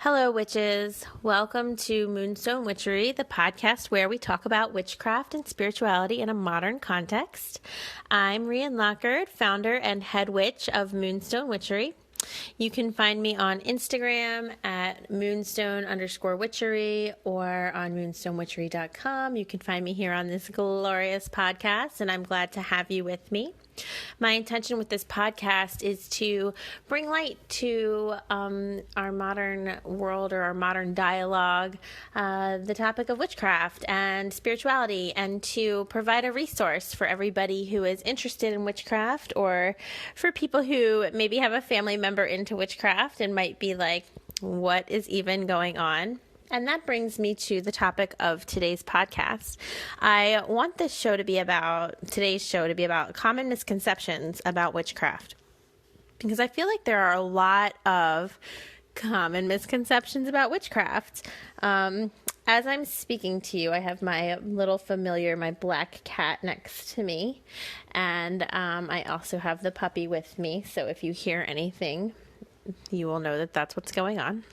Hello, witches. Welcome to Moonstone Witchery, the podcast where we talk about witchcraft and spirituality in a modern context. I'm Rian Lockard, founder and head witch of Moonstone Witchery. You can find me on Instagram at moonstone_witchery or on moonstonewitchery.com. You can find me here on this glorious podcast, and I'm glad to have you with me. My intention with this podcast is to bring light to our modern world or our modern dialogue, the topic of witchcraft and spirituality, and to provide a resource for everybody who is interested in witchcraft, or for people who maybe have a family member into witchcraft and might be like, what is even going on? And that brings me to the topic of today's podcast. I want today's show to be about common misconceptions about witchcraft, because I feel like there are a lot of common misconceptions about witchcraft. As I'm speaking to you, I have my little familiar, my black cat next to me, and I also have the puppy with me. So if you hear anything, you will know that that's what's going on.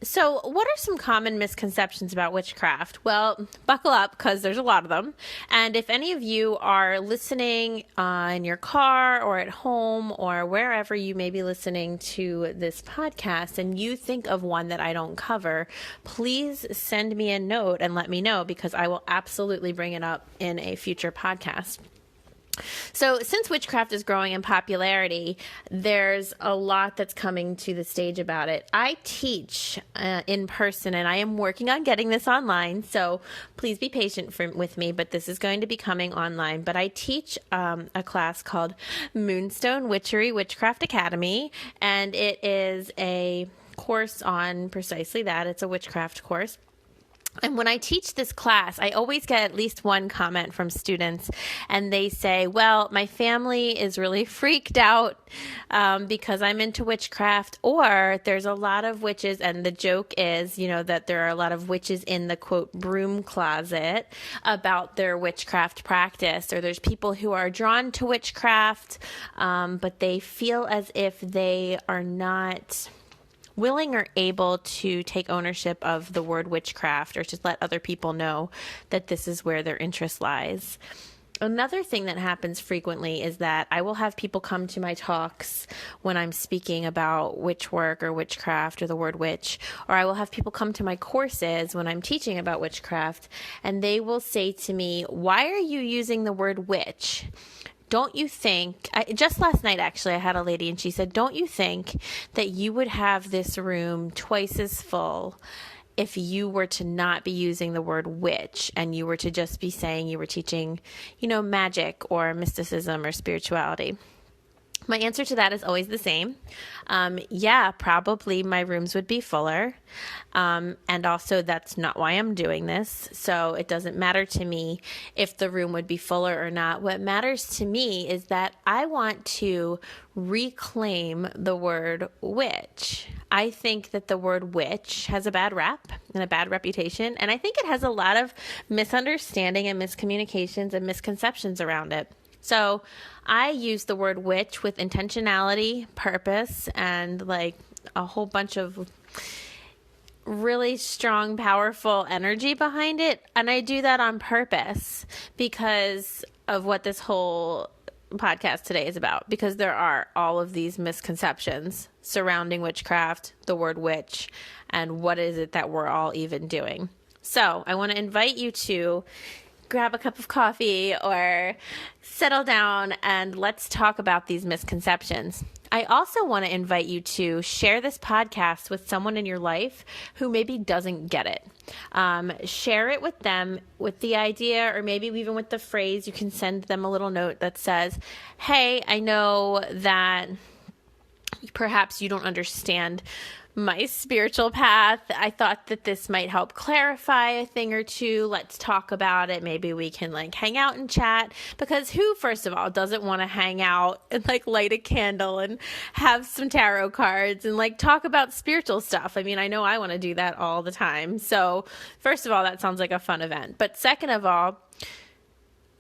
So what are some common misconceptions about witchcraft? Well, buckle up, because there's a lot of them. And if any of you are listening in your car or at home or wherever you may be listening to this podcast and you think of one that I don't cover, please send me a note and let me know, because I will absolutely bring it up in a future podcast. So since witchcraft is growing in popularity, there's a lot that's coming to the stage about it. I teach in person, and I am working on getting this online, so please be patient with me, but this is going to be coming online. But I teach a class called Moonstone Witchery Witchcraft Academy, and it is a course on precisely that. It's a witchcraft course. And when I teach this class, I always get at least one comment from students, and they say, well, my family is really freaked out because I'm into witchcraft, or there's a lot of witches, and the joke is, that there are a lot of witches in the, quote, broom closet about their witchcraft practice, or there's people who are drawn to witchcraft, but they feel as if they are not willing or able to take ownership of the word witchcraft, or to let other people know that this is where their interest lies. Another thing that happens frequently is that I will have people come to my talks when I'm speaking about witch work or witchcraft or the word witch, or I will have people come to my courses when I'm teaching about witchcraft, and they will say to me, why are you using the word witch? Don't you think, just last night actually, I had a lady and she said, don't you think that you would have this room twice as full if you were to not be using the word witch, and you were to just be saying you were teaching, magic or mysticism or spirituality? My answer to that is always the same. Yeah, probably my rooms would be fuller. And also, that's not why I'm doing this. So it doesn't matter to me if the room would be fuller or not. What matters to me is that I want to reclaim the word witch. I think that the word witch has a bad rap and a bad reputation. And I think it has a lot of misunderstanding and miscommunications and misconceptions around it. So I use the word witch with intentionality, purpose, and like a whole bunch of really strong, powerful energy behind it. And I do that on purpose because of what this whole podcast today is about, because there are all of these misconceptions surrounding witchcraft, the word witch, and what is it that we're all even doing. So I want to invite you to grab a cup of coffee or settle down and let's talk about these misconceptions. I also want to invite you to share this podcast with someone in your life who maybe doesn't get it. Share it with them with the idea, or maybe even with the phrase. You can send them a little note that says, hey, I know that perhaps you don't understand my spiritual path. I thought that this might help clarify a thing or two. Let's talk about it. Maybe we can hang out and chat, because who, first of all, doesn't want to hang out and light a candle and have some tarot cards and talk about spiritual stuff? I mean, I know I want to do that all the time. So first of all, that sounds like a fun event. But second of all,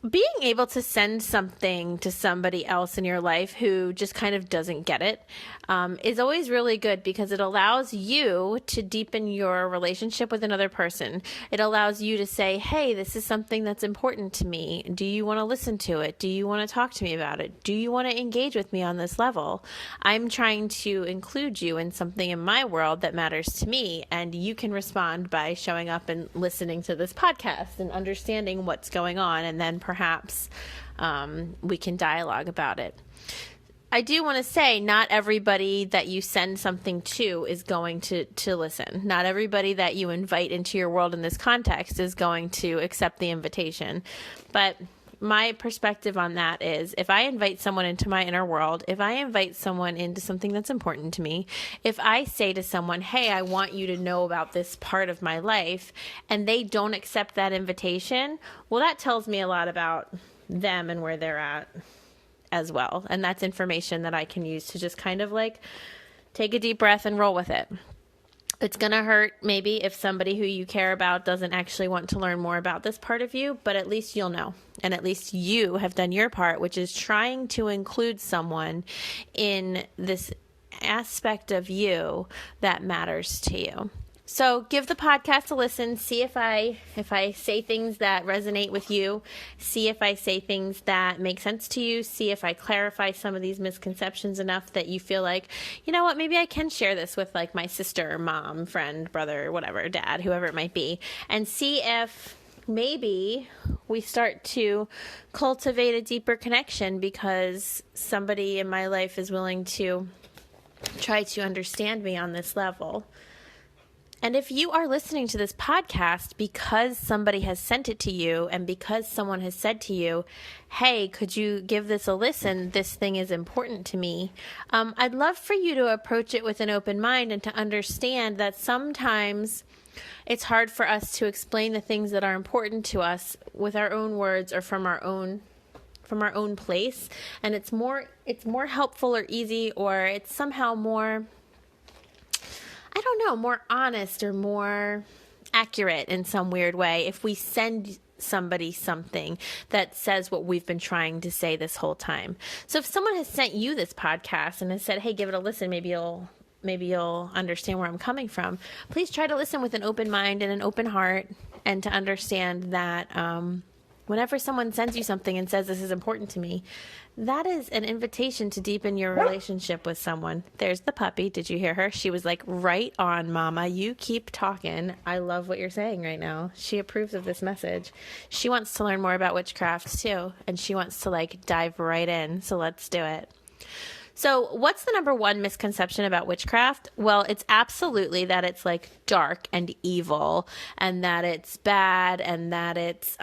being able to send something to somebody else in your life who just kind of doesn't get it, is always really good because it allows you to deepen your relationship with another person. It allows you to say, hey, this is something that's important to me. Do you want to listen to it? Do you want to talk to me about it? Do you want to engage with me on this level? I'm trying to include you in something in my world that matters to me, and you can respond by showing up and listening to this podcast and understanding what's going on, and then perhaps we can dialogue about it. I do want to say not everybody that you send something to is going to listen. Not everybody that you invite into your world in this context is going to accept the invitation. But my perspective on that is if I invite someone into my inner world, if I invite someone into something that's important to me, if I say to someone, hey, I want you to know about this part of my life, and they don't accept that invitation, well, that tells me a lot about them and where they're at as well. And that's information that I can use to just kind of like take a deep breath and roll with it. It's going to hurt maybe if somebody who you care about doesn't actually want to learn more about this part of you, but at least you'll know. And at least you have done your part, which is trying to include someone in this aspect of you that matters to you. So give the podcast a listen. See if I say things that resonate with you. See if I say things that make sense to you. See if I clarify some of these misconceptions enough that you feel like, you know what, maybe I can share this with like my sister, mom, friend, brother, whatever, dad, whoever it might be. And see if maybe we start to cultivate a deeper connection because somebody in my life is willing to try to understand me on this level. And if you are listening to this podcast because somebody has sent it to you and because someone has said to you, hey, could you give this a listen? This thing is important to me. I'd love for you to approach it with an open mind and to understand that sometimes it's hard for us to explain the things that are important to us with our own words or from our own place. And it's more helpful or easy, or it's somehow more, I don't know, more honest or more accurate in some weird way if we send somebody something that says what we've been trying to say this whole time. So if someone has sent you this podcast and has said, hey, give it a listen, maybe you'll understand where I'm coming from. Please try to listen with an open mind and an open heart, and to understand that whenever someone sends you something and says this is important to me, that is an invitation to deepen your relationship with someone. There's the puppy. Did you hear her? She was like, right on, Mama. You keep talking. I love what you're saying right now. She approves of this message. She wants to learn more about witchcraft too, and she wants to like dive right in. So let's do it. So what's the number one misconception about witchcraft? Well, it's absolutely that it's like dark and evil, and that it's bad, and that it's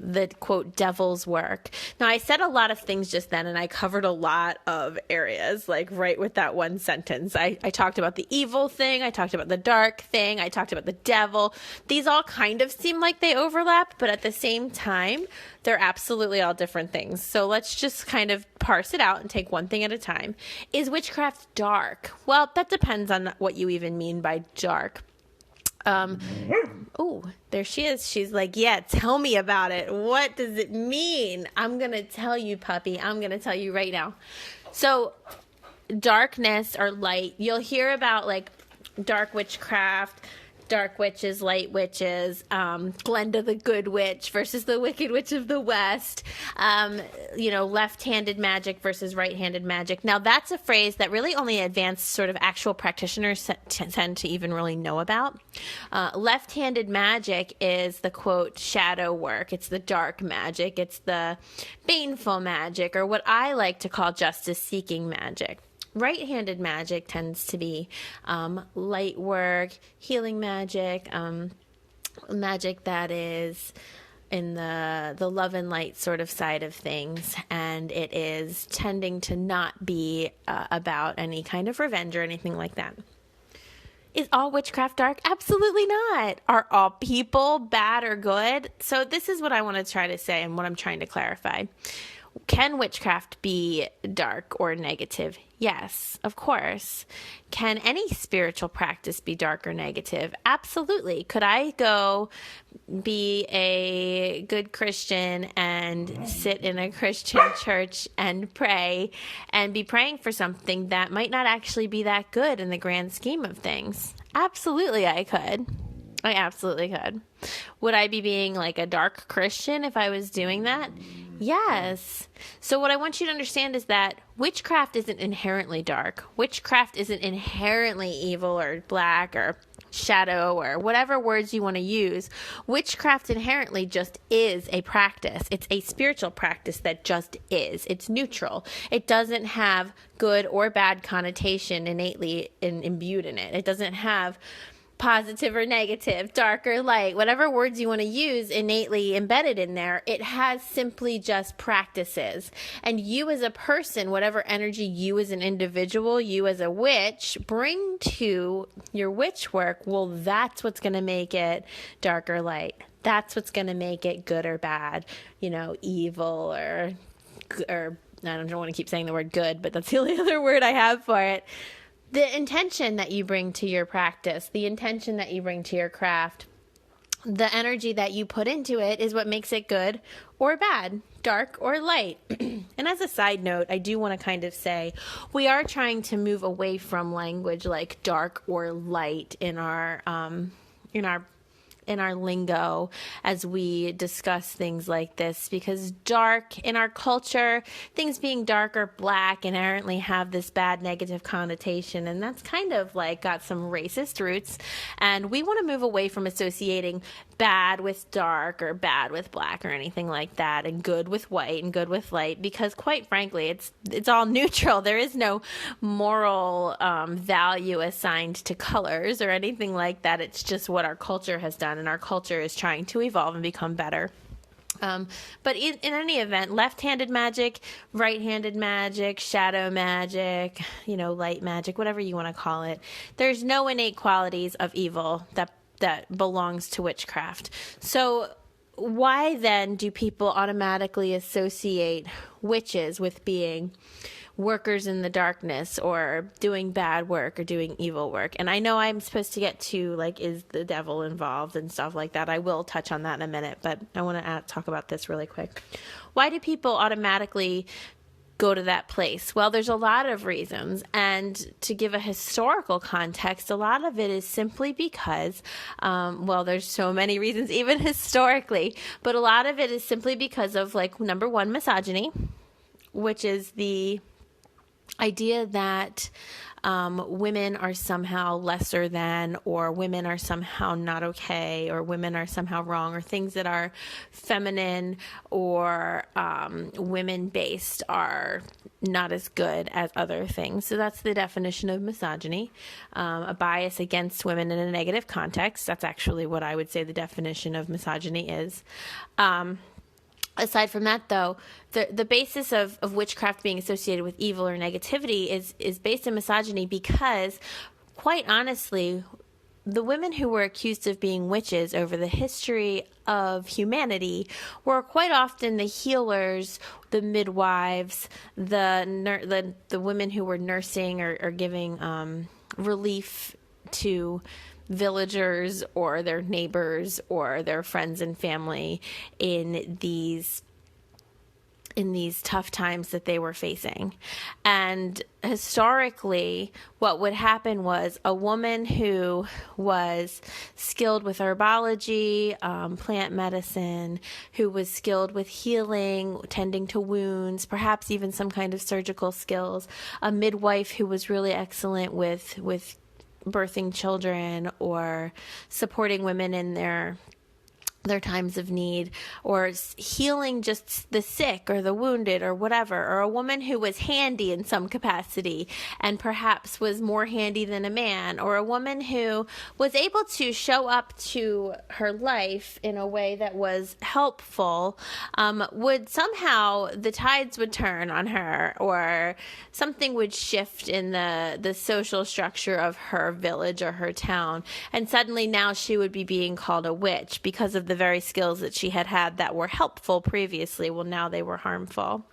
the quote devil's work. Now, I said a lot of things just then, and I covered a lot of areas, like right with that one sentence. I talked about the evil thing. I talked about the dark thing. I talked about the devil. These all kind of seem like they overlap, but at the same time, they're absolutely all different things. So let's just kind of parse it out and take one thing at a time. Is witchcraft dark? Well, that depends on what you even mean by dark. Oh, there she is. She's like, yeah, tell me about it. What does it mean? I'm going to tell you, puppy. I'm going to tell you right now. So darkness or light, you'll hear about like dark witchcraft, dark witches, light witches, Glenda the good witch versus the wicked witch of the West, left-handed magic versus right-handed magic. Now, that's a phrase that really only advanced sort of actual practitioners tend to even really know about. Left-handed magic is the, quote, shadow work. It's the dark magic. It's the baneful magic, or what I like to call justice-seeking magic. Right-handed magic tends to be light work, healing magic, magic that is in the love and light sort of side of things, and it is tending to not be about any kind of revenge or anything like that. Is all witchcraft dark? Absolutely not. Are all people bad or good? So this is what I want to try to say and what I'm trying to clarify. Can witchcraft be dark or negative? Yes, of course. Can any spiritual practice be dark or negative? Absolutely. Could I go be a good Christian and sit in a Christian church and pray and be praying for something that might not actually be that good in the grand scheme of things? Absolutely, I could. I absolutely could. Would I be being like a dark Christian if I was doing that? Yes. So what I want you to understand is that witchcraft isn't inherently dark. Witchcraft isn't inherently evil or black or shadow or whatever words you want to use. Witchcraft inherently just is a practice. It's a spiritual practice that just is. It's neutral. It doesn't have good or bad connotation innately imbued in it. It doesn't have positive or negative, dark or light, whatever words you want to use innately embedded in there. It has simply just practices. And you as a person, whatever energy you as an individual, you as a witch bring to your witch work, well, that's what's going to make it dark or light. That's what's going to make it good or bad, evil or I don't want to keep saying the word good, but that's the only other word I have for it. The intention that you bring to your practice, the intention that you bring to your craft, the energy that you put into it is what makes it good or bad, dark or light. And as a side note, I do want to kind of say we are trying to move away from language like dark or light in our lingo as we discuss things like this, because dark in our culture, things being dark or black inherently have this bad negative connotation, and that's kind of like got some racist roots, and we want to move away from associating bad with dark or bad with black or anything like that, and good with white and good with light, because quite frankly it's all neutral. There is no moral value assigned to colors or anything like that. It's just what our culture has done, and our culture is trying to evolve and become better. But in any event, left-handed magic, right-handed magic, shadow magic, light magic, whatever you want to call it, there's no innate qualities of evil that belongs to witchcraft. So why then do people automatically associate witches with being workers in the darkness or doing bad work or doing evil work? And I know I'm supposed to get to is the devil involved and stuff like that. I will touch on that in a minute, but I want to talk about this really quick. Why do people automatically go to that place? Well, there's a lot of reasons, and to give a historical context, a lot of it is simply because, there's so many reasons even historically, but a lot of it is simply because of number one, misogyny, which is the idea that women are somehow lesser than, or women are somehow not okay, or women are somehow wrong, or things that are feminine or women-based are not as good as other things. So that's the definition of misogyny, a bias against women in a negative context. That's actually what I would say the definition of misogyny is. Aside from that, though, the basis of witchcraft being associated with evil or negativity is based in misogyny, because, quite honestly, the women who were accused of being witches over the history of humanity were quite often the healers, the midwives, the women who were nursing or giving relief to villagers or their neighbors or their friends and family in these tough times that they were facing. And historically, what would happen was a woman who was skilled with herbology, plant medicine, who was skilled with healing, tending to wounds, perhaps even some kind of surgical skills, a midwife who was really excellent with birthing children or supporting women in their times of need, or healing just the sick or the wounded or whatever, or a woman who was handy in some capacity and perhaps was more handy than a man, or a woman who was able to show up to her life in a way that was helpful, would somehow, the tides would turn on her, or something would shift in the social structure of her village or her town, and suddenly now she would be being called a witch because of the very skills that she had that were helpful previously, well, now they were harmful.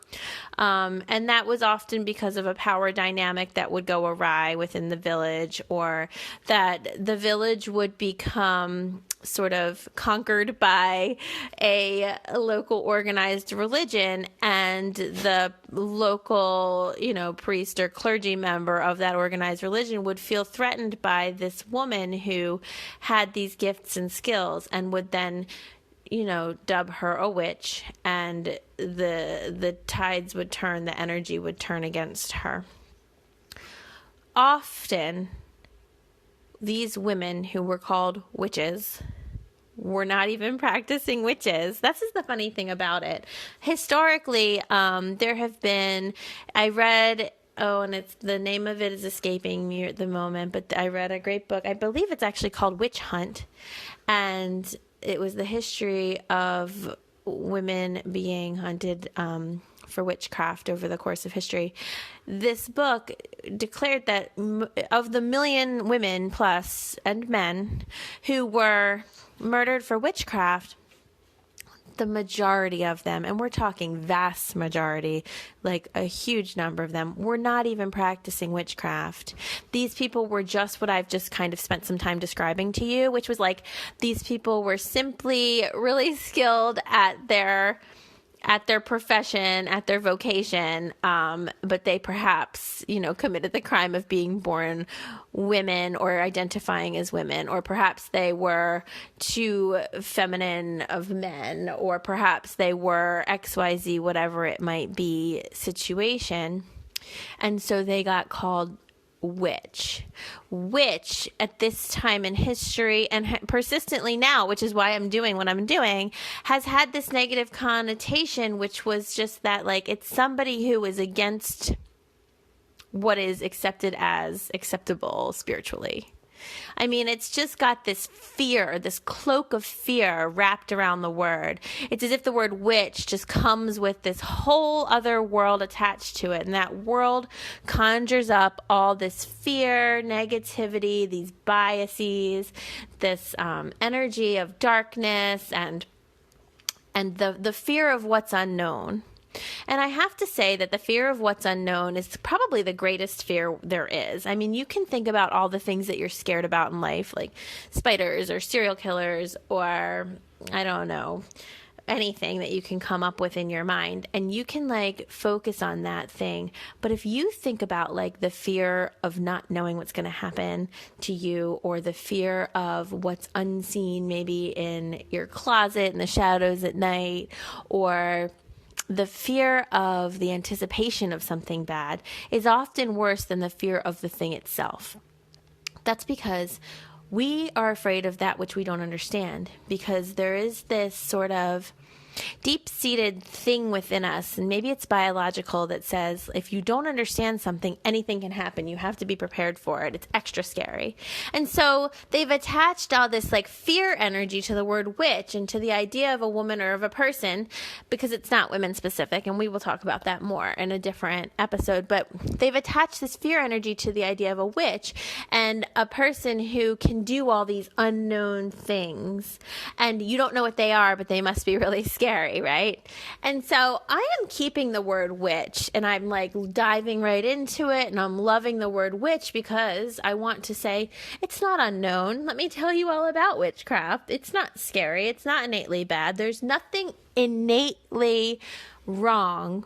And that was often because of a power dynamic that would go awry within the village, or that the village would become sort of conquered by a local organized religion, and the local, priest or clergy member of that organized religion would feel threatened by this woman who had these gifts and skills, and would then dub her a witch, and the tides would turn, the energy would turn against her. Often, these women who were called witches were not even practicing witches. This is the funny thing about it. Historically, there have been, I read, and the name of it is escaping me at the moment, but I read a great book. I believe it's actually called Witch Hunt, and it was the history of women being hunted for witchcraft over the course of history. This book declared that of the 1 million women plus and men who were murdered for witchcraft, the majority of them, and we're talking vast majority, like a huge number of them, were not even practicing witchcraft. These people were just what I've just kind of spent some time describing to you, which was like these people were simply really skilled at their profession, at their vocation, but they perhaps, committed the crime of being born women or identifying as women, or perhaps they were too feminine of men, or perhaps they were XYZ, whatever it might be, situation. And so they got called witch at this time in history, and persistently now, which is why I'm doing what I'm doing, has had this negative connotation, which was just that, like, it's somebody who is against what is accepted as acceptable spiritually. I mean, it's just got this fear, this cloak of fear wrapped around the word. It's as if the word witch just comes with this whole other world attached to it. And that world conjures up all this fear, negativity, these biases, this energy of darkness, and the fear of what's unknown. And I have to say that the fear of what's unknown is probably the greatest fear there is. I mean, you can think about all the things that you're scared about in life, like spiders or serial killers, or I don't know, anything that you can come up with in your mind, and you can like focus on that thing. But if you think about like the fear of not knowing what's going to happen to you, or the fear of what's unseen, maybe in your closet in the shadows at night, or the fear of the anticipation of something bad, is often worse than the fear of the thing itself. That's because we are afraid of that which we don't understand, because there is this sort of deep-seated thing within us, and maybe it's biological, that says if you don't understand something, anything can happen. You have to be prepared for it. It's extra scary. And so they've attached all this like fear energy to the word witch and to the idea of a woman or of a person, because it's not women specific, and we will talk about that more in a different episode. But they've attached this fear energy to the idea of a witch and a person who can do all these unknown things, and you don't know what they are, but they must be really scary, right? And so I am keeping the word witch, and I'm like diving right into it, and I'm loving the word witch because I want to say it's not unknown. Let me tell you all about witchcraft. It's not scary. It's not innately bad. There's nothing innately wrong.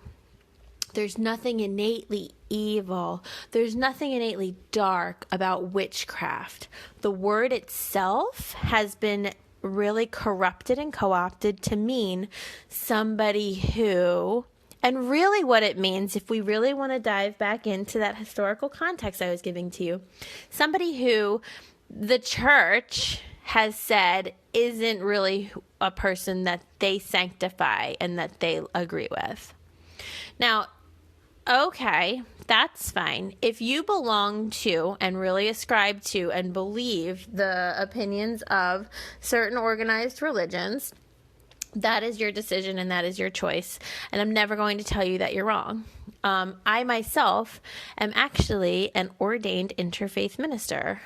There's nothing innately evil. There's nothing innately dark about witchcraft. The word itself has been really corrupted and co-opted to mean somebody who, and really what it means, if we really want to dive back into that historical context I was giving to you, somebody who the church has said isn't really a person that they sanctify and that they agree with. Now, okay, that's fine. If you belong to and really ascribe to and believe the opinions of certain organized religions, that is your decision and that is your choice. And I'm never going to tell you that you're wrong. I myself am actually an ordained interfaith minister,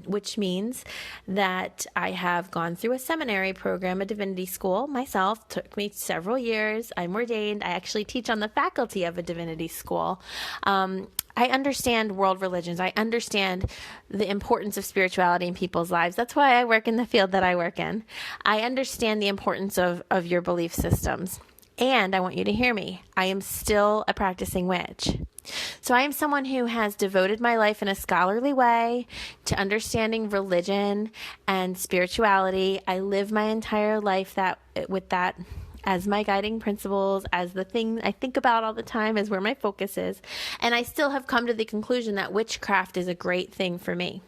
which means that I have gone through a seminary program, a divinity school myself. Took me several years. I'm ordained. I actually teach on the faculty of a divinity school. I understand world religions. I understand the importance of spirituality in people's lives. That's why I work in the field that I work in. I understand the importance of your belief systems. And I want you to hear me. I am still a practicing witch. So I am someone who has devoted my life in a scholarly way to understanding religion and spirituality. I live my entire life with that as my guiding principles, as the thing I think about all the time, as where my focus is. And I still have come to the conclusion that witchcraft is a great thing for me.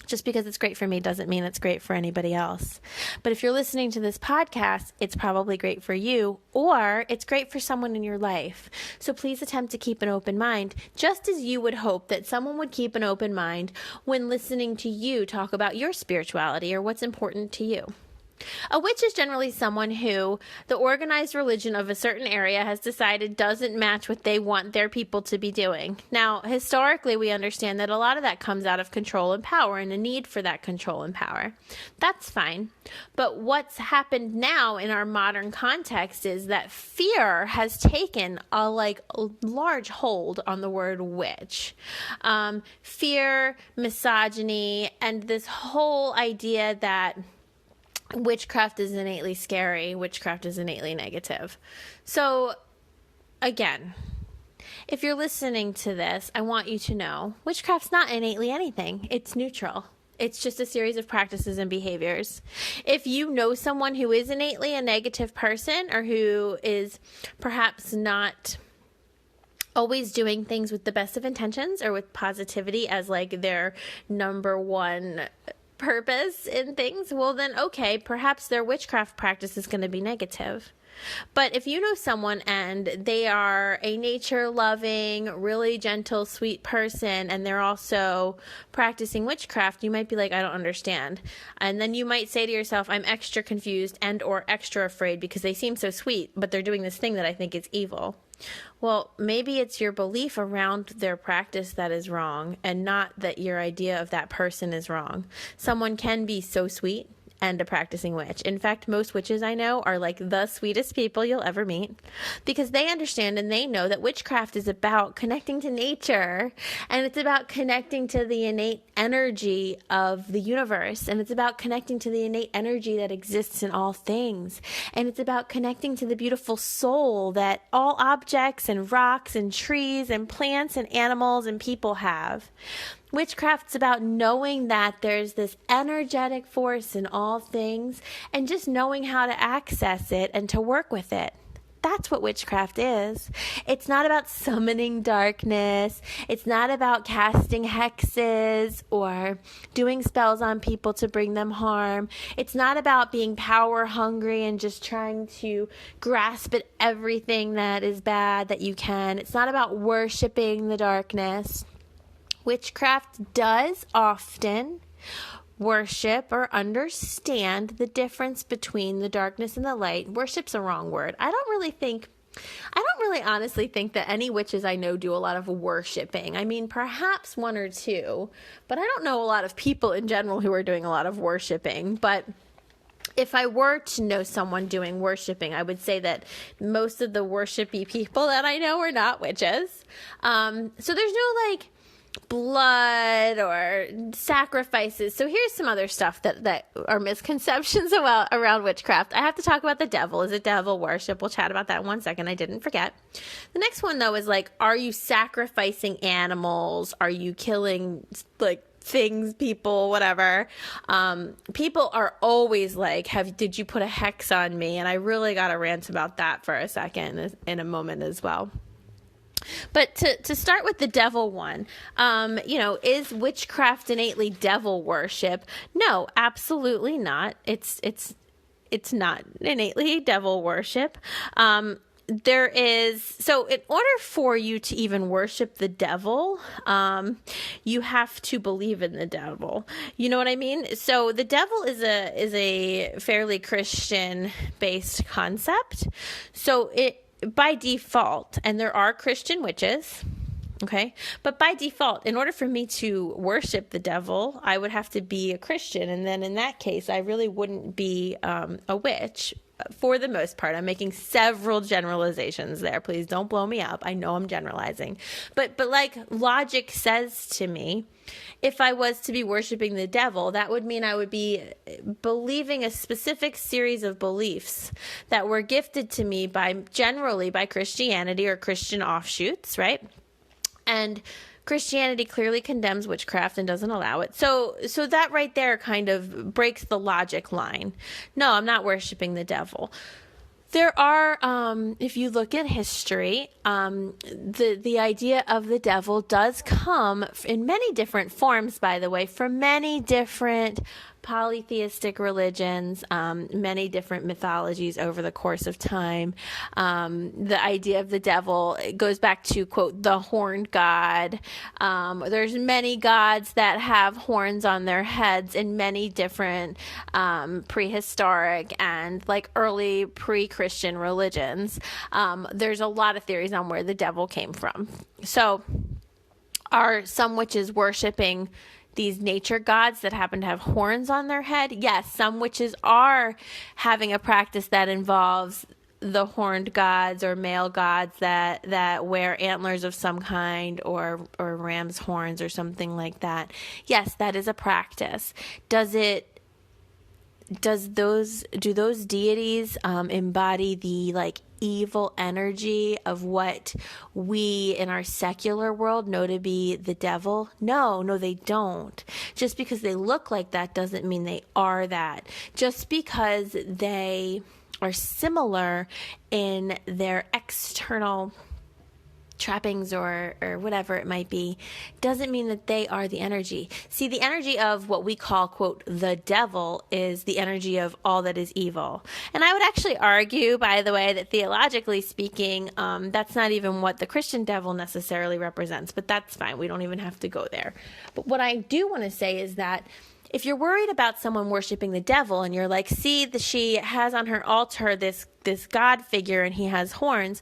Just because it's great for me doesn't mean it's great for anybody else. But if you're listening to this podcast, it's probably great for you, or it's great for someone in your life. So please attempt to keep an open mind, just as you would hope that someone would keep an open mind when listening to you talk about your spirituality or what's important to you. A witch is generally someone who the organized religion of a certain area has decided doesn't match what they want their people to be doing. Now, historically, we understand that a lot of that comes out of control and power and a need for that control and power. That's fine. But what's happened now in our modern context is that fear has taken a large hold on the word witch. Fear, misogyny, and this whole idea that witchcraft is innately scary. Witchcraft is innately negative. So, again, if you're listening to this, I want you to know witchcraft's not innately anything. It's neutral. It's just a series of practices and behaviors. If you know someone who is innately a negative person or who is perhaps not always doing things with the best of intentions or with positivity as their number one purpose in things, well then okay, perhaps their witchcraft practice is going to be negative. But if you know someone and they are a nature-loving, really gentle, sweet person, and they're also practicing witchcraft, you might be like, I don't understand. And then you might say to yourself, I'm extra confused and or extra afraid because they seem so sweet, but they're doing this thing that I think is evil. Well, maybe it's your belief around their practice that is wrong and not that your idea of that person is wrong. Someone can be so sweet and a practicing witch. In fact, most witches I know are the sweetest people you'll ever meet because they understand and they know that witchcraft is about connecting to nature and it's about connecting to the innate energy of the universe and it's about connecting to the innate energy that exists in all things and it's about connecting to the beautiful soul that all objects and rocks and trees and plants and animals and people have. Witchcraft's about knowing that there's this energetic force in all things and just knowing how to access it and to work with it. That's what witchcraft is. It's not about summoning darkness. It's not about casting hexes or doing spells on people to bring them harm. It's not about being power hungry and just trying to grasp at everything that is bad that you can. It's not about worshiping the darkness. Witchcraft does often worship or understand the difference between the darkness and the light. Worship's a wrong word. I don't really honestly think that any witches I know do a lot of worshiping. I mean, perhaps one or two, but I don't know a lot of people in general who are doing a lot of worshiping. But if I were to know someone doing worshiping, I would say that most of the worshipy people that I know are not witches. So there's no blood or sacrifices. So here's some other stuff that are misconceptions around witchcraft. I have to talk about the devil. Is it devil worship? We'll chat about that in 1 second. I didn't forget. The next one though is are you sacrificing animals? Are you killing things, people, whatever? People are always did you put a hex on me? And I really got to rant about that for a second in a moment as well. But to start with the devil one, is witchcraft innately devil worship? No, absolutely not. It's not innately devil worship. So in order for you to even worship the devil, you have to believe in the devil. You know what I mean? So the devil is a fairly Christian based concept. So by default, and there are Christian witches, okay, but by default, in order for me to worship the devil, I would have to be a Christian. And then in that case, I really wouldn't be a witch for the most part. I'm making several generalizations there. Please don't blow me up. I know I'm generalizing. But like logic says to me, if I was to be worshiping the devil, that would mean I would be believing a specific series of beliefs that were gifted to me generally by Christianity or Christian offshoots, right? And Christianity clearly condemns witchcraft and doesn't allow it. So that right there kind of breaks the logic line. No, I'm not worshiping the devil. There are, if you look at history, the idea of the devil does come in many different forms, by the way, from many different polytheistic religions, many different mythologies over the course of time. The idea of the devil goes back to, quote, the horned god. There's many gods that have horns on their heads in many different prehistoric and like early pre-Christian religions. There's a lot of theories on where the devil came from. So are some witches worshiping these nature gods that happen to have horns on their head? Yes, some witches are having a practice that involves the horned gods or male gods that wear antlers of some kind or ram's horns or something like that. Yes, that is a practice. Do those deities embody the like evil energy of what we in our secular world know to be the devil? No, they don't. Just because they look like that doesn't mean they are that. Just because they are similar in their external trappings or whatever it might be doesn't mean that they are the energy. See, the energy of what we call, quote, the devil is the energy of all that is evil. And I would actually argue, by the way, that theologically speaking, that's not even what the Christian devil necessarily represents, but that's fine. We don't even have to go there. But what I do want to say is that if you're worried about someone worshiping the devil and you're like, see, she has on her altar this god figure and he has horns,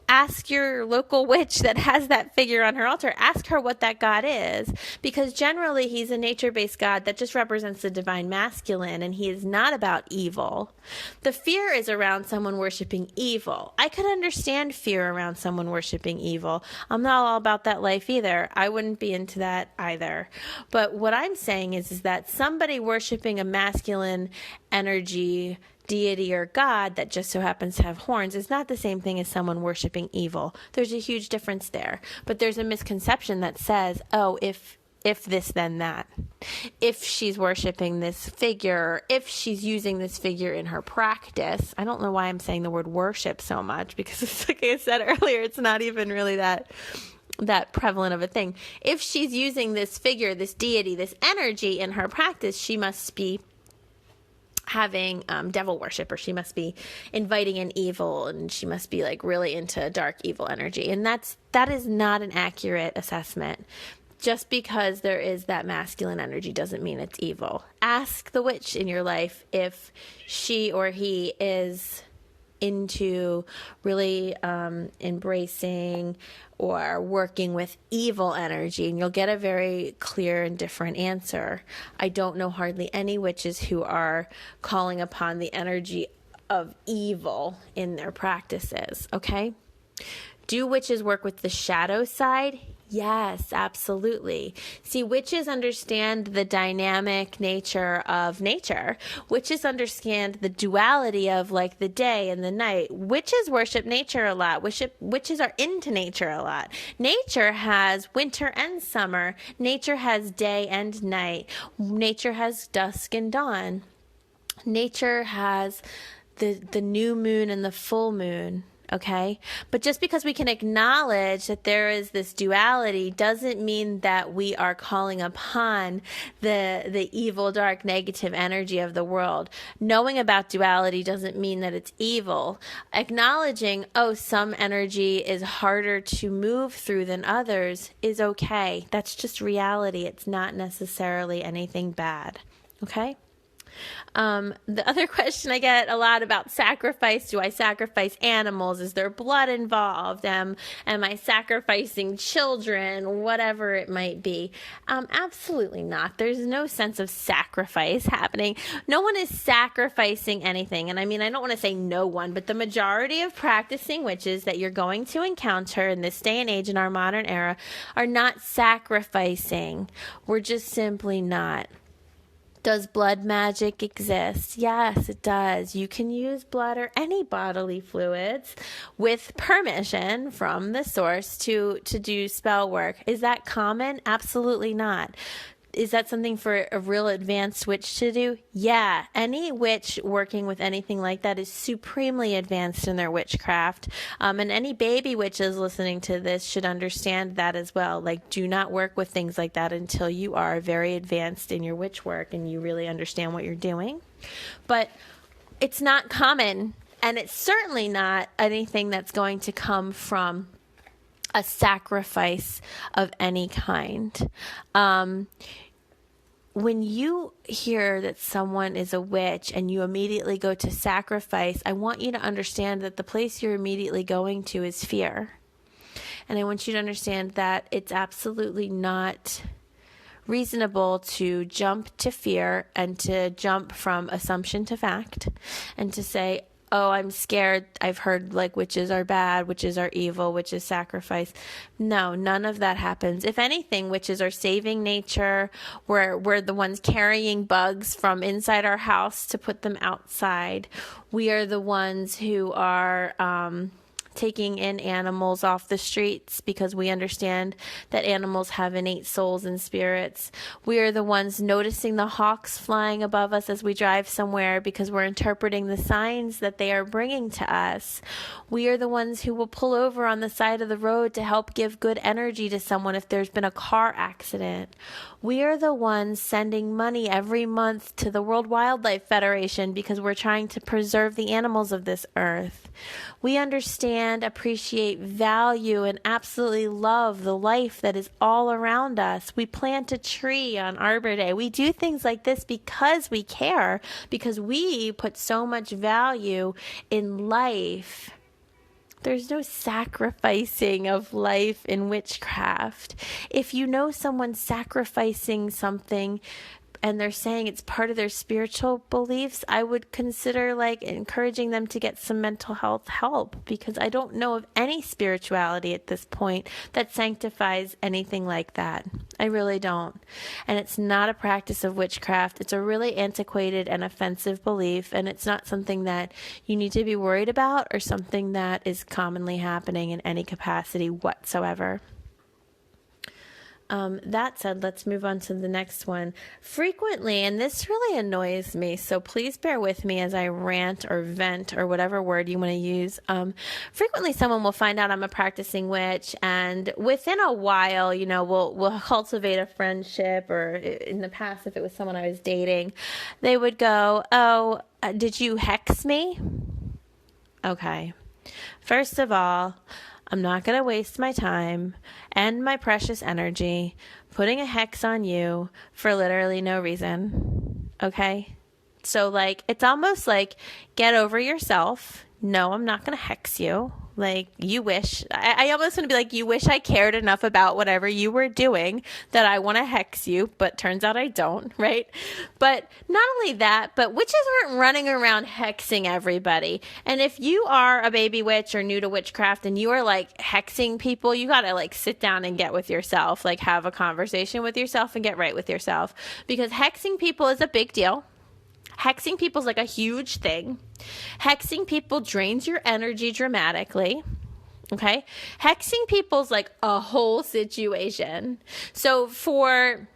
ask your local witch that has that figure on her altar, ask her what that god is, because generally he's a nature-based god that just represents the divine masculine, and he is not about evil. The fear is around someone worshiping evil. I could understand fear around someone worshiping evil. I'm not all about that life either. I wouldn't be into that either. But what I'm saying is that somebody worshiping a masculine energy deity or god that just so happens to have horns is not the same thing as someone worshiping evil. There's a huge difference there. But there's a misconception that says, oh, if this, then that. If she's worshiping this figure, if she's using this figure in her practice, I don't know why I'm saying the word worship so much, because it's like I said earlier, it's not even really that prevalent of a thing. If she's using this figure, this deity, this energy in her practice, she must be having devil worship, or she must be inviting in evil, and she must be like really into dark evil energy. And that is not an accurate assessment. Just because there is that masculine energy doesn't mean it's evil. Ask the witch in your life if she or he is into really embracing or working with evil energy, and you'll get a very clear and different answer. I don't know hardly any witches who are calling upon the energy of evil in their practices, okay? Do witches work with the shadow side? Yes, absolutely. See, witches understand the dynamic nature of nature. Witches understand the duality of like the day and the night. Witches worship nature a lot. Witches are into nature a lot. Nature has winter and summer. Nature has day and night. Nature has dusk and dawn. Nature has the new moon and the full moon. Okay? But just because we can acknowledge that there is this duality doesn't mean that we are calling upon the evil, dark, negative energy of the world. Knowing about duality doesn't mean that it's evil. Acknowledging, oh, some energy is harder to move through than others is okay. That's just reality. It's not necessarily anything bad. Okay? The other question I get a lot about sacrifice: do I sacrifice animals? Is there blood involved? Am I sacrificing children? Whatever it might be. Absolutely not. There's no sense of sacrifice happening. No one is sacrificing anything. And I mean, I don't want to say no one, but the majority of practicing witches that you're going to encounter in this day and age in our modern era are not sacrificing. We're just simply not. Does blood magic exist? Yes, it does. You can use blood or any bodily fluids with permission from the source to do spell work. Is that common? Absolutely not. Is that something for a real advanced witch to do? Yeah. Any witch working with anything like that is supremely advanced in their witchcraft. And any baby witches listening to this should understand that as well. Like, do not work with things like that until you are very advanced in your witch work and you really understand what you're doing. But it's not common, and it's certainly not anything that's going to come from a sacrifice of any kind. When you hear that someone is a witch and you immediately go to sacrifice, I want you to understand that the place you're immediately going to is fear. And I want you to understand that it's absolutely not reasonable to jump to fear and to jump from assumption to fact and to say, oh, I'm scared. I've heard like witches are bad, witches are evil, witches sacrifice. No, none of that happens. If anything, witches are saving nature. We're the ones carrying bugs from inside our house to put them outside. We are the ones who are taking in animals off the streets because we understand that animals have innate souls and spirits. We are the ones noticing the hawks flying above us as we drive somewhere because we're interpreting the signs that they are bringing to us. We are the ones who will pull over on the side of the road to help give good energy to someone if there's been a car accident. We are the ones sending money every month to the World Wildlife Federation because we're trying to preserve the animals of this earth. We understand, appreciate, value, and absolutely love the life that is all around us. We plant a tree on Arbor Day. We do things like this because we care, because we put so much value in life. There's no sacrificing of life in witchcraft. If you know someone sacrificing something and they're saying it's part of their spiritual beliefs, I would consider like encouraging them to get some mental health help, because I don't know of any spirituality at this point that sanctifies anything like that. I really don't. And it's not a practice of witchcraft. It's a really antiquated and offensive belief, and it's not something that you need to be worried about or something that is commonly happening in any capacity whatsoever. That said, let's move on to the next one. Frequently, and this really annoys me, so please bear with me as I rant or vent or whatever word you want to use. Frequently, someone will find out I'm a practicing witch, and within a while, you know, we'll cultivate a friendship, or in the past, if it was someone I was dating, they would go, oh, did you hex me? Okay. First of all, I'm not going to waste my time and my precious energy putting a hex on you for literally no reason. Okay? So, like, it's almost like, get over yourself. No, I'm not going to hex you. Like, you wish. I almost want to be like, you wish I cared enough about whatever you were doing that I want to hex you, but turns out I don't, right? But not only that, but witches aren't running around hexing everybody. And if you are a baby witch or new to witchcraft and you are like hexing people, you got to like sit down and get with yourself, like have a conversation with yourself and get right with yourself, because hexing people is a big deal. Hexing people is like a huge thing. Hexing people drains your energy dramatically. Okay? Hexing people is like a whole situation. So for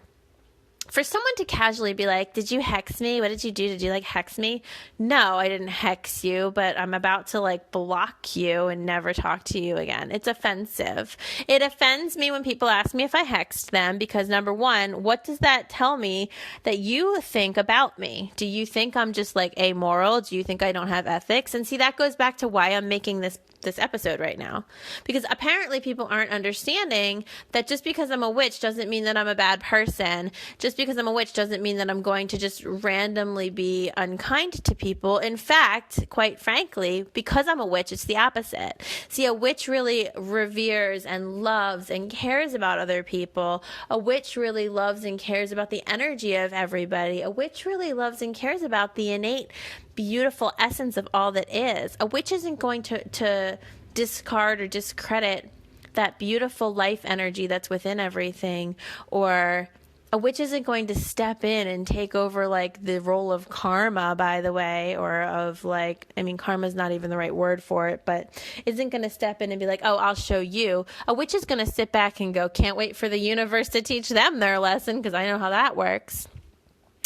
someone to casually be like, did you hex me? What did you do? Did you like hex me? No, I didn't hex you, but I'm about to like block you and never talk to you again. It's offensive. It offends me when people ask me if I hexed them, because number one, what does that tell me that you think about me? Do you think I'm just like amoral? Do you think I don't have ethics? And see, that goes back to why I'm making this episode right now, because apparently people aren't understanding that just because I'm a witch doesn't mean that I'm a bad person. Just because because I'm a witch doesn't mean that I'm going to just randomly be unkind to people. In fact, quite frankly, because I'm a witch, it's the opposite. See, a witch really reveres and loves and cares about other people. A witch really loves and cares about the energy of everybody. A witch really loves and cares about the innate, beautiful essence of all that is. A witch isn't going to discard or discredit that beautiful life energy that's within everything, or a witch isn't going to step in and take over like the role of karma, by the way, or of like, I mean, karma is not even the right word for it, but isn't going to step in and be like, oh, I'll show you. A witch is going to sit back and go, can't wait for the universe to teach them their lesson, because I know how that works.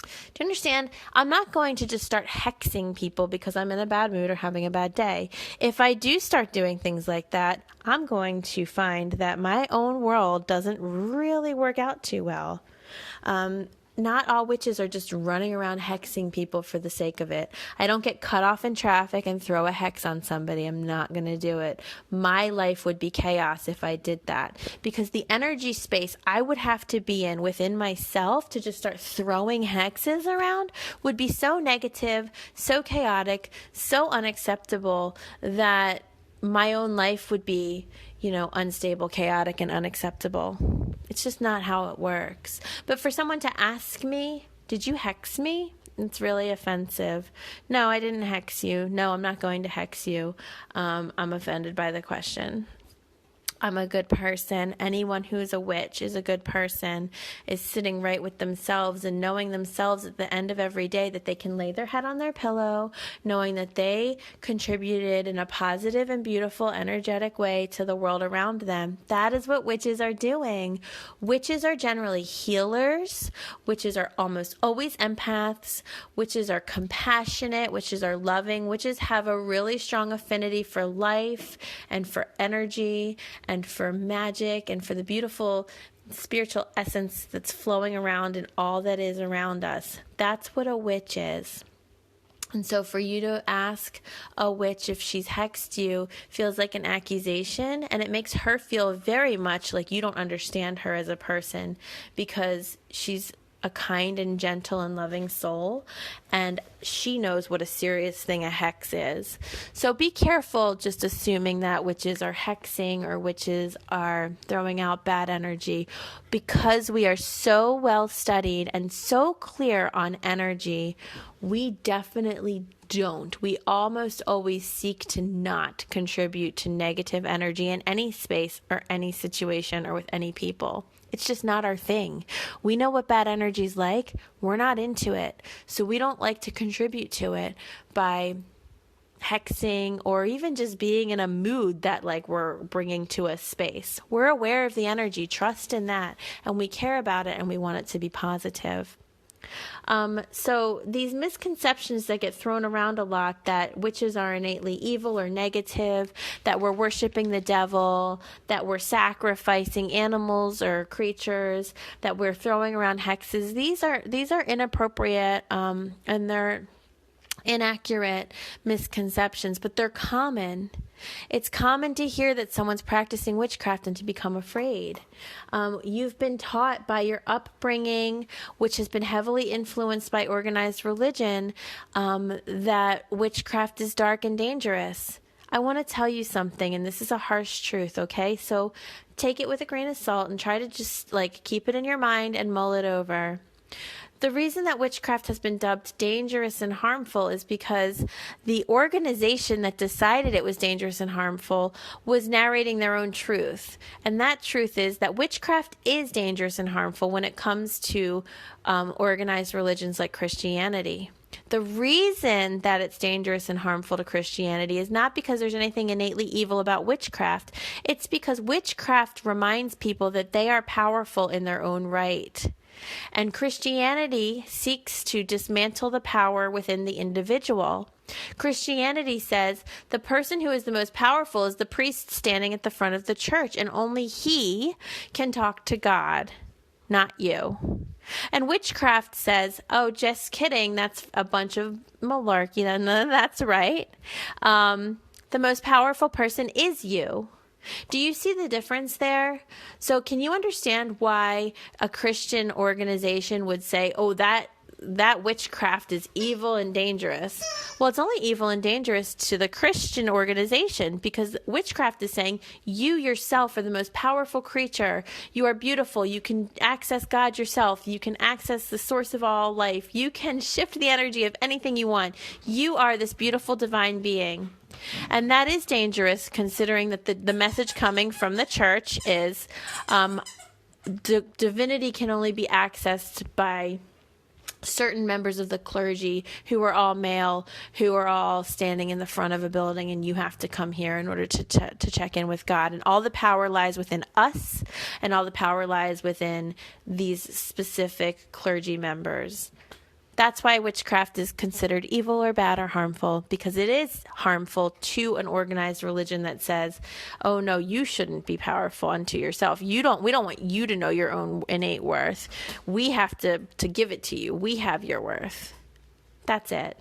Do you understand? I'm not going to just start hexing people because I'm in a bad mood or having a bad day. If I do start doing things like that, I'm going to find that my own world doesn't really work out too well. Not all witches are just running around hexing people for the sake of it. I don't get cut off in traffic and throw a hex on somebody. I'm not going to do it. My life would be chaos if I did that, because the energy space I would have to be in within myself to just start throwing hexes around would be so negative, so chaotic, so unacceptable that my own life would be, unstable, chaotic, and unacceptable. It's just not how it works. But for someone to ask me, did you hex me? It's really offensive. No, I didn't hex you. No, I'm not going to hex you. I'm offended by the question. I'm a good person. Anyone who's a witch is a good person, is sitting right with themselves and knowing themselves at the end of every day that they can lay their head on their pillow, knowing that they contributed in a positive and beautiful, energetic way to the world around them. That is what witches are doing. Witches are generally healers. Witches are almost always empaths. Witches are compassionate. Witches are loving. Witches have a really strong affinity for life and for energy and for magic and for the beautiful spiritual essence that's flowing around in all that is around us. That's what a witch is. And so for you to ask a witch if she's hexed you feels like an accusation, and it makes her feel very much like you don't understand her as a person, because she's a kind and gentle and loving soul, and she knows what a serious thing a hex is. So be careful just assuming that witches are hexing or witches are throwing out bad energy, because we are so well studied and so clear on energy. We definitely don't. We almost always seek to not contribute to negative energy in any space or any situation or with any people. It's just not our thing. We know what bad energy is like. We're not into it. So we don't like to contribute to it by hexing or even just being in a mood that like we're bringing to a space. We're aware of the energy, trust in that, and we care about it and we want it to be positive. So these misconceptions that get thrown around a lot, that witches are innately evil or negative, that we're worshiping the devil, that we're sacrificing animals or creatures, that we're throwing around hexes, these are inappropriate, and they're inaccurate misconceptions, but they're common. It's common to hear that someone's practicing witchcraft and to become afraid. You've been taught by your upbringing, which has been heavily influenced by organized religion, that witchcraft is dark and dangerous. I want to tell you something, and this is a harsh truth, okay? So take it with a grain of salt and try to just keep it in your mind and mull it over. The reason that witchcraft has been dubbed dangerous and harmful is because the organization that decided it was dangerous and harmful was narrating their own truth. And that truth is that witchcraft is dangerous and harmful when it comes to organized religions like Christianity. The reason that it's dangerous and harmful to Christianity is not because there's anything innately evil about witchcraft. It's because witchcraft reminds people that they are powerful in their own right. And Christianity seeks to dismantle the power within the individual. Christianity says the person who is the most powerful is the priest standing at the front of the church, and only he can talk to God, not you. And witchcraft says, oh, just kidding, that's a bunch of malarkey. That's right. The most powerful person is you. Do you see the difference there? So can you understand why a Christian organization would say, oh, that witchcraft is evil and dangerous? Well, it's only evil and dangerous to the Christian organization, because witchcraft is saying you yourself are the most powerful creature. You are beautiful. You can access God yourself. You can access the source of all life. You can shift the energy of anything you want. You are this beautiful divine being. And that is dangerous, considering that the message coming from the church is divinity can only be accessed by certain members of the clergy who are all male, who are all standing in the front of a building, and you have to come here in order to check in with God. And all the power lies within us, and all the power lies within these specific clergy members. That's why witchcraft is considered evil or bad or harmful, because it is harmful to an organized religion that says, oh no, you shouldn't be powerful unto yourself. We don't want you to know your own innate worth. We have to give it to you. We have your worth. That's it.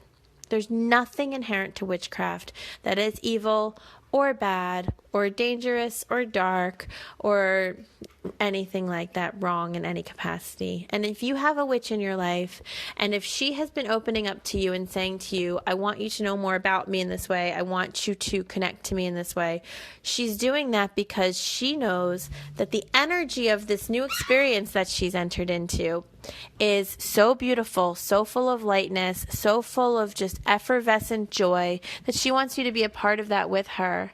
There's nothing inherent to witchcraft that is evil or bad or dangerous or dark or anything like that, wrong in any capacity. And if you have a witch in your life, and if she has been opening up to you and saying to you, I want you to know more about me in this way, I want you to connect to me in this way, she's doing that because she knows that the energy of this new experience that she's entered into is so beautiful, so full of lightness, so full of just effervescent joy, that she wants you to be a part of that with her.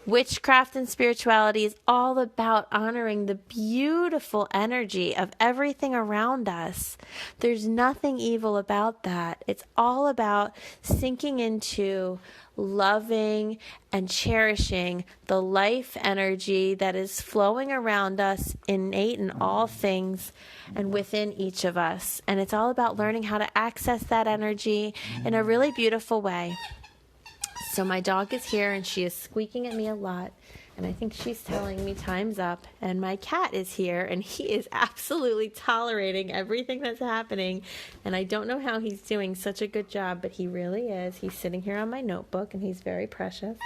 Witchcraft and spirituality is all about honoring the beautiful energy of everything around us. There's nothing evil about that. It's all about sinking into loving and cherishing the life energy that is flowing around us, innate in all things and within each of us. And it's all about learning how to access that energy in a really beautiful way. So my dog is here, and she is squeaking at me a lot, and I think she's telling me time's up. And my cat is here, and he is absolutely tolerating everything that's happening, and I don't know how he's doing such a good job, but he really is. He's sitting here on my notebook, and he's very precious.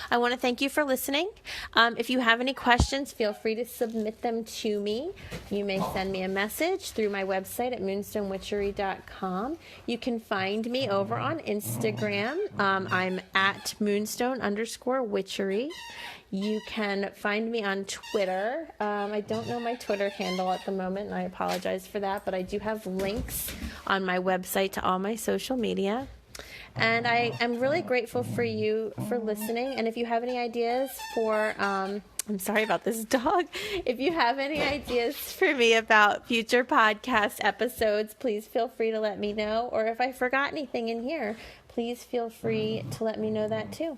I want to thank you for listening. If you have any questions, feel free to submit them to me. You may send me a message through my website at moonstonewitchery.com. You can find me over on Instagram. I'm at moonstone_witchery. You can find me on Twitter. I don't know my Twitter handle at the moment, and I apologize for that, but I do have links on my website to all my social media. And I am really grateful for you for listening. And if you have any ideas for, I'm sorry about this dog. If you have any ideas for me about future podcast episodes, please feel free to let me know. Or if I forgot anything in here, please feel free to let me know that too.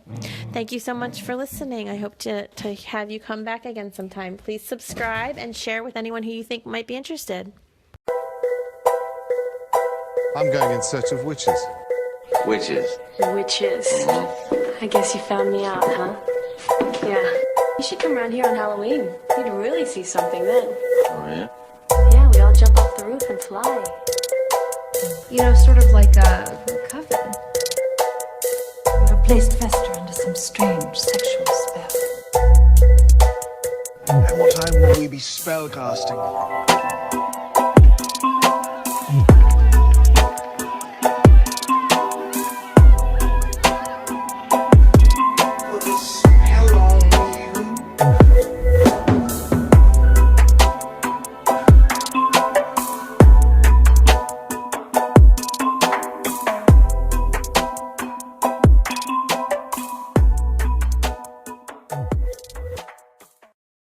Thank you so much for listening. I hope to have you come back again sometime. Please subscribe and share with anyone who you think might be interested. I'm going in search of witches. Witches. Witches. I guess you found me out, huh? Yeah. You should come around here on Halloween. You'd really see something then. Oh, yeah? Yeah, we all jump off the roof and fly. You know, sort of like a coven. We were placed fester under some strange sexual spell. At what time will we be spellcasting?